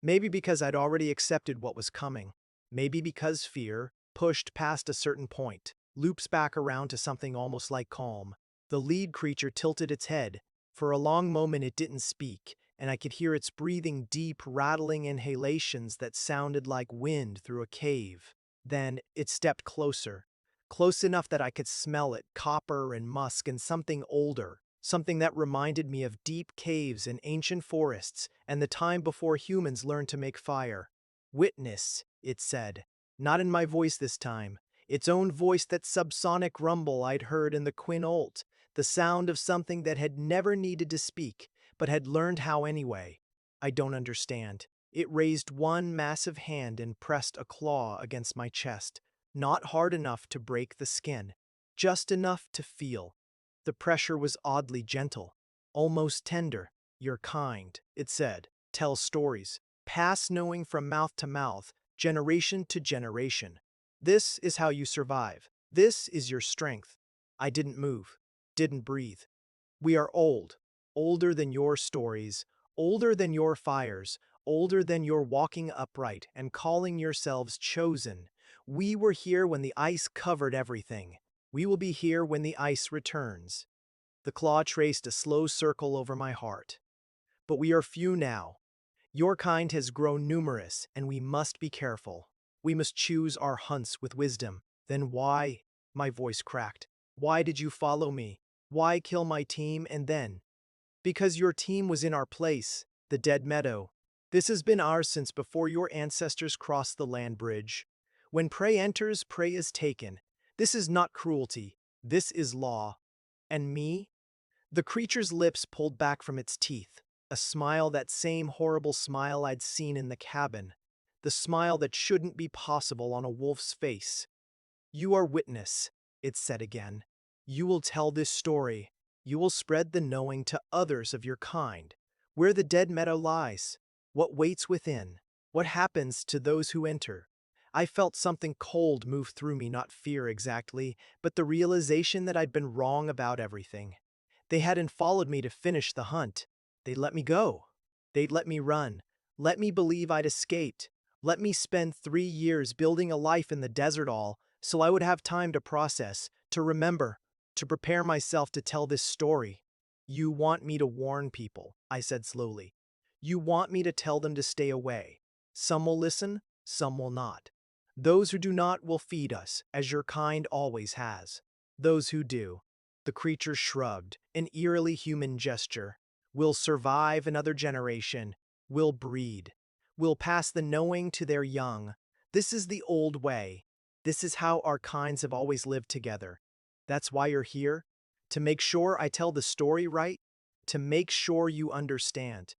Maybe because I'd already accepted what was coming. Maybe because fear, pushed past a certain point, loops back around to something almost like calm. The lead creature tilted its head. For a long moment it didn't speak, and I could hear its breathing, deep, rattling inhalations that sounded like wind through a cave. Then it stepped closer, close enough that I could smell it, copper and musk and something older, something that reminded me of deep caves and ancient forests and the time before humans learned to make fire. "Witness," it said, not in my voice this time, its own voice, that subsonic rumble I'd heard in the Quin Olt, the sound of something that had never needed to speak, but had learned how anyway. "I don't understand." It raised one massive hand and pressed a claw against my chest, not hard enough to break the skin, just enough to feel. The pressure was oddly gentle, almost tender. "You're kind," it said. "Tell stories. Pass knowing from mouth to mouth, generation to generation. This is how you survive. This is your strength." I didn't move, didn't breathe. "We are old, older than your stories, older than your fires, older than your walking upright and calling yourselves chosen. We were here when the ice covered everything. We will be here when the ice returns." The claw traced a slow circle over my heart. "But we are few now. Your kind has grown numerous, and we must be careful. We must choose our hunts with wisdom." "Then why?" My voice cracked. "Why did you follow me? Why kill my team and then?" "Because your team was in our place, the dead meadow. This has been ours since before your ancestors crossed the land bridge. When prey enters, prey is taken. This is not cruelty. This is law. And me?" The creature's lips pulled back from its teeth, a smile, that same horrible smile I'd seen in the cabin, the smile that shouldn't be possible on a wolf's face. "You are witness," it said again. "You will tell this story. You will spread the knowing to others of your kind, where the dead meadow lies, what waits within, what happens to those who enter." I felt something cold move through me, not fear exactly, but the realization that I'd been wrong about everything. They hadn't followed me to finish the hunt. They'd let me go. They'd let me run. Let me believe I'd escaped. Let me spend 3 years building a life in the desert, all so I would have time to process, to remember, to prepare myself to tell this story. You want me to warn people, I said slowly. You want me to tell them to stay away. Some will listen, some will not. Those who do not will feed us, as your kind always has. Those who do, the creature shrugged, an eerily human gesture, will survive another generation, will breed, will pass the knowing to their young. This is the old way. This is how our kinds have always lived together. That's why you're here? To make sure I tell the story right? To make sure you understand.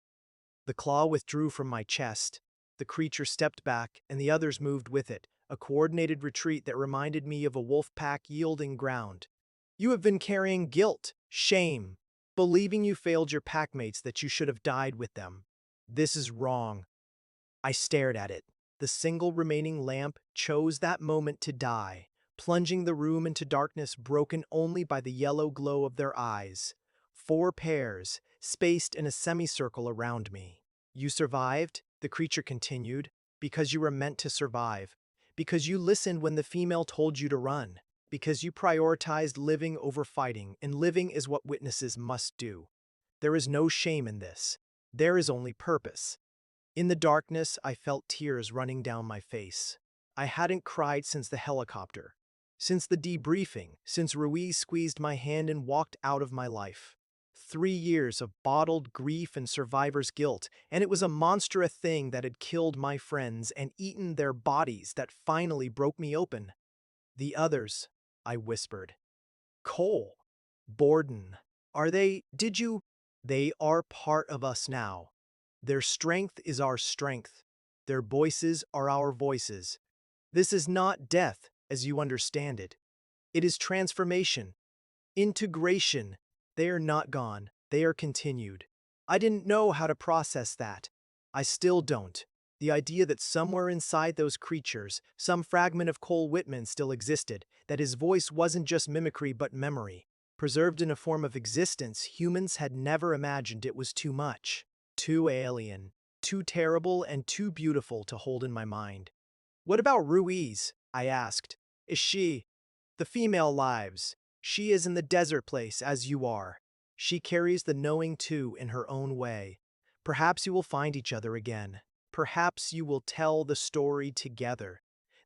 The claw withdrew from my chest. The creature stepped back, and the others moved with it, a coordinated retreat that reminded me of a wolf pack yielding ground. You have been carrying guilt, shame, believing you failed your packmates, that you should have died with them. This is wrong. I stared at it. The single remaining lamp chose that moment to die, plunging the room into darkness broken only by the yellow glow of their eyes. 4 pairs, spaced in a semicircle around me. You survived, the creature continued, because you were meant to survive, because you listened when the female told you to run, because you prioritized living over fighting, and living is what witnesses must do. There is no shame in this. There is only purpose. In the darkness, I felt tears running down my face. I hadn't cried since the helicopter, since the debriefing, since Ruiz squeezed my hand and walked out of my life. 3 years of bottled grief and survivor's guilt, and it was a monstrous thing that had killed my friends and eaten their bodies that finally broke me open. The others, I whispered. Cole, Borden, did you? They are part of us now. Their strength is our strength. Their voices are our voices. This is not death, as you understand it. It is transformation, integration. They are not gone. They are continued. I didn't know how to process that. I still don't. The idea that somewhere inside those creatures, some fragment of Cole Whitman still existed, that his voice wasn't just mimicry but memory. Preserved in a form of existence humans had never imagined. It was too much. Too alien, too terrible, and too beautiful to hold in my mind. What about Ruiz? I asked. Is she? The female lives. She is in the desert place as you are. She carries the knowing too in her own way. Perhaps you will find each other again. Perhaps you will tell the story together.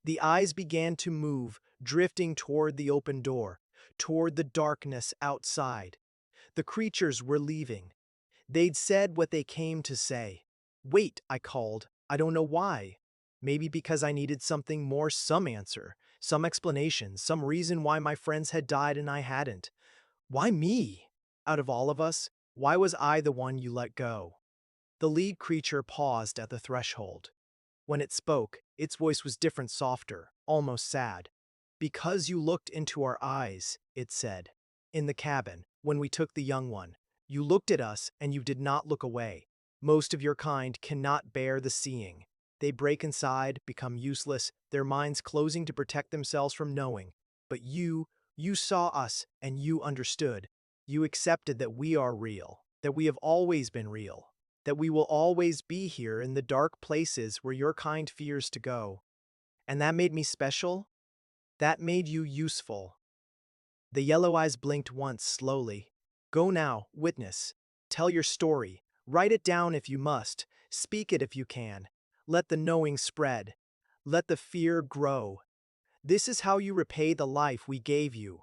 The eyes began to move, drifting toward the open door, toward the darkness outside. The creatures were leaving. They'd said what they came to say. Wait, I called. I don't know why. Maybe because I needed something more, some answer, some explanation, some reason why my friends had died and I hadn't. Why me? Out of all of us, why was I the one you let go? The lead creature paused at the threshold. When it spoke, its voice was different, softer, almost sad. Because you looked into our eyes, it said. In the cabin, when we took the young one, you looked at us and you did not look away. Most of your kind cannot bear the seeing. They break inside, become useless, their minds closing to protect themselves from knowing. But you saw us and you understood. You accepted that we are real, that we have always been real, that we will always be here in the dark places where your kind fears to go. And that made me special? That made you useful. The yellow eyes blinked once slowly. Go now, witness. Tell your story. Write it down if you must. Speak it if you can. Let the knowing spread. Let the fear grow. This is how you repay the life we gave you.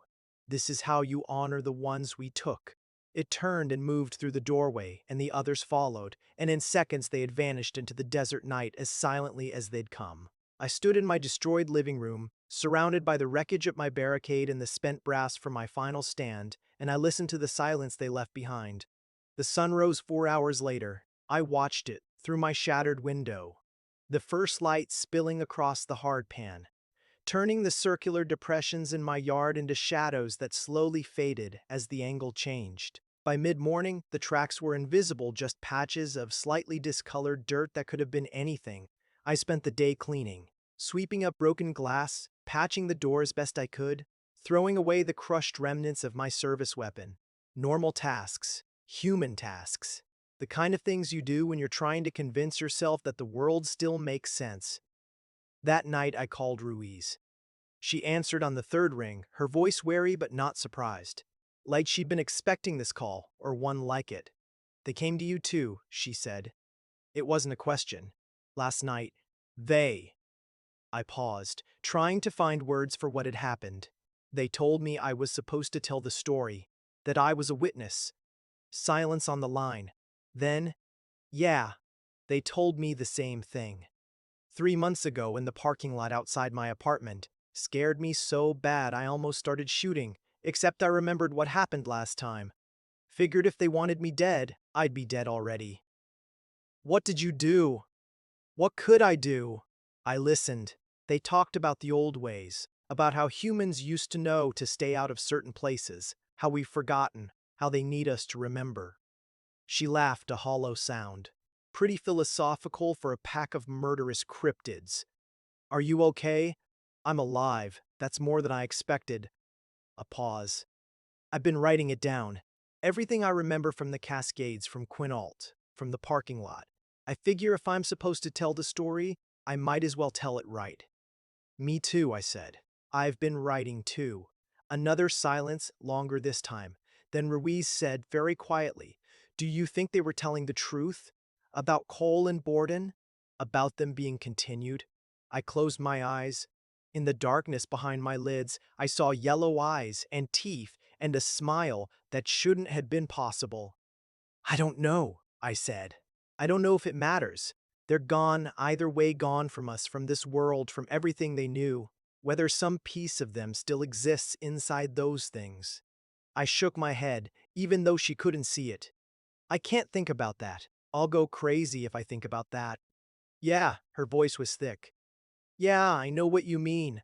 This is how you honor the ones we took. It turned and moved through the doorway, and the others followed, and in seconds they had vanished into the desert night as silently as they'd come. I stood in my destroyed living room, surrounded by the wreckage of my barricade and the spent brass from my final stand, and I listened to the silence they left behind. The sun rose 4 hours later. I watched it through my shattered window, the first light spilling across the hardpan, turning the circular depressions in my yard into shadows that slowly faded as the angle changed. By mid-morning, the tracks were invisible, just patches of slightly discolored dirt that could have been anything. I spent the day cleaning, sweeping up broken glass, patching the door as best I could, throwing away the crushed remnants of my service weapon. Normal tasks, human tasks, the kind of things you do when you're trying to convince yourself that the world still makes sense. That night I called Ruiz. She answered on the third ring, her voice wary but not surprised. Like she'd been expecting this call, or one like it. They came to you too, she said. It wasn't a question. Last night, they. I paused, trying to find words for what had happened. They told me I was supposed to tell the story, that I was a witness. Silence on the line. Then, yeah, they told me the same thing. 3 months ago in the parking lot outside my apartment, scared me so bad I almost started shooting, except I remembered what happened last time. Figured if they wanted me dead, I'd be dead already. What did you do? What could I do? I listened. They talked about the old ways, about how humans used to know to stay out of certain places, how we've forgotten, how they need us to remember. She laughed a hollow sound. Pretty philosophical for a pack of murderous cryptids. Are you okay? I'm alive. That's more than I expected. A pause. I've been writing it down. Everything I remember from the Cascades, from Quinault, from the parking lot. I figure if I'm supposed to tell the story, I might as well tell it right. Me too, I said. I've been writing too. Another silence, longer this time. Then Ruiz said very quietly, do you think they were telling the truth? About Cole and Borden? About them being continued? I closed my eyes. In the darkness behind my lids, I saw yellow eyes and teeth and a smile that shouldn't have been possible. I don't know, I said. I don't know if it matters. They're gone, either way gone from us, from this world, from everything they knew, whether some piece of them still exists inside those things. I shook my head, even though she couldn't see it. I can't think about that. I'll go crazy if I think about that. Yeah, her voice was thick. Yeah, I know what you mean.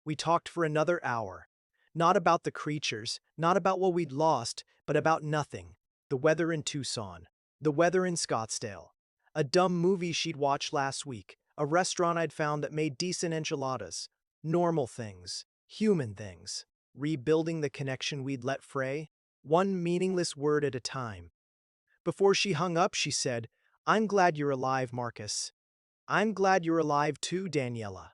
We talked for another hour. Not about the creatures, not about what we'd lost, but about nothing. The weather in Tucson. The weather in Scottsdale. A dumb movie she'd watched last week. A restaurant I'd found that made decent enchiladas. Normal things. Human things. Rebuilding the connection we'd let fray. One meaningless word at a time. Before she hung up, she said, I'm glad you're alive, Marcus. I'm glad you're alive too, Daniela.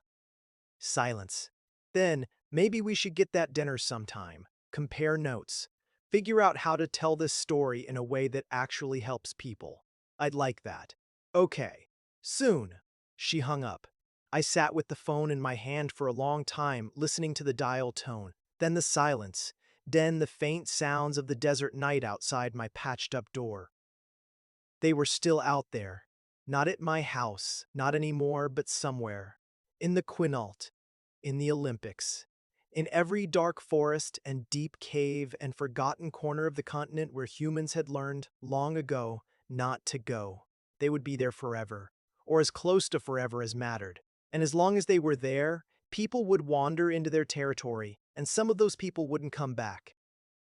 Silence. Then, maybe we should get that dinner sometime. Compare notes. Figure out how to tell this story in a way that actually helps people. I'd like that. Okay. Soon. She hung up. I sat with the phone in my hand for a long time, listening to the dial tone, then the silence, then the faint sounds of the desert night outside my patched-up door. They were still out there. Not at my house, not anymore, but somewhere. In the Quinault, in the Olympics, in every dark forest and deep cave and forgotten corner of the continent where humans had learned, long ago, not to go. They would be there forever, or as close to forever as mattered. And as long as they were there, people would wander into their territory, and some of those people wouldn't come back.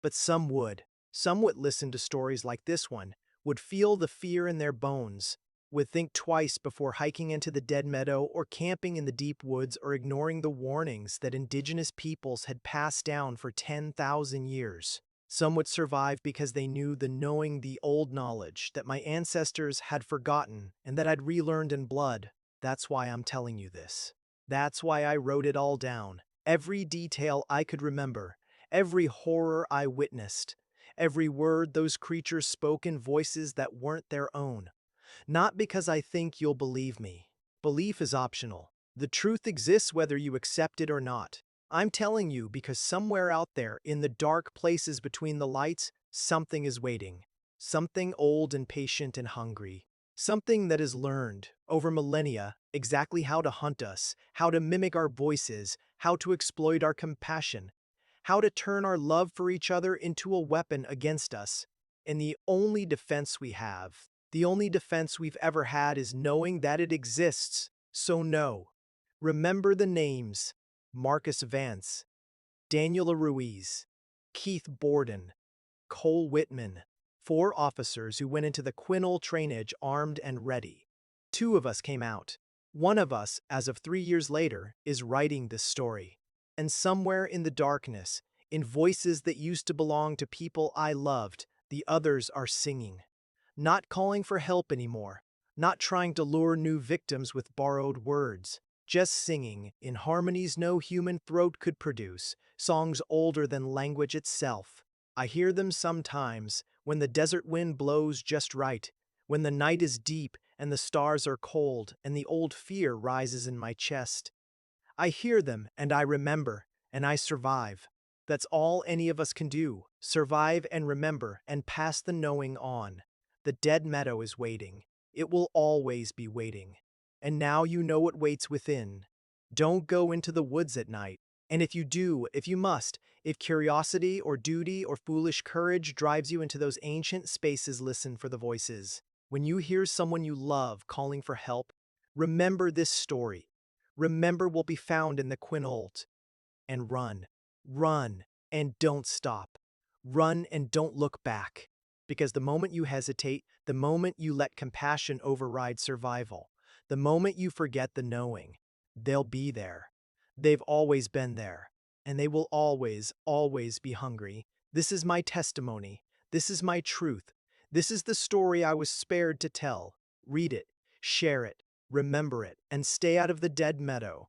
But some would. Some would listen to stories like this one, would feel the fear in their bones, would think twice before hiking into the dead meadow or camping in the deep woods or ignoring the warnings that indigenous peoples had passed down for 10,000 years. Some would survive because they knew the knowing, the old knowledge that my ancestors had forgotten and that I'd relearned in blood. That's why I'm telling you this. That's why I wrote it all down. Every detail I could remember, every horror I witnessed, every word those creatures spoke in voices that weren't their own. Not because I think you'll believe me. Belief is optional. The truth exists whether you accept it or not. I'm telling you because somewhere out there, in the dark places between the lights, something is waiting. Something old and patient and hungry. Something that has learned, over millennia, exactly how to hunt us, how to mimic our voices, how to exploit our compassion, how to turn our love for each other into a weapon against us. And the only defense we have, the only defense we've ever had is knowing that it exists. So know. Remember the names. Marcus Vance, Daniela Ruiz, Keith Borden, Cole Whitman. 4 officers who went into the Quinault trainage armed and ready. 2 of us came out. One of us, as of 3 years later, is writing this story. And somewhere in the darkness, in voices that used to belong to people I loved, the others are singing. Not calling for help anymore, not trying to lure new victims with borrowed words, just singing, in harmonies no human throat could produce, songs older than language itself. I hear them sometimes, when the desert wind blows just right, when the night is deep and the stars are cold and the old fear rises in my chest. I hear them and I remember, and I survive. That's all any of us can do, survive and remember and pass the knowing on. The dead meadow is waiting. It will always be waiting. And now you know what waits within. Don't go into the woods at night. And if you do, if you must, if curiosity or duty or foolish courage drives you into those ancient spaces, listen for the voices. When you hear someone you love calling for help, remember this story. Remember will be found in the quinault. And run, run, and don't stop. Run and don't look back. Because the moment you hesitate, the moment you let compassion override survival, the moment you forget the knowing, they'll be there. They've always been there. And they will always, always be hungry. This is my testimony. This is my truth. This is the story I was spared to tell. Read it, share it, remember it, and stay out of the dead meadow.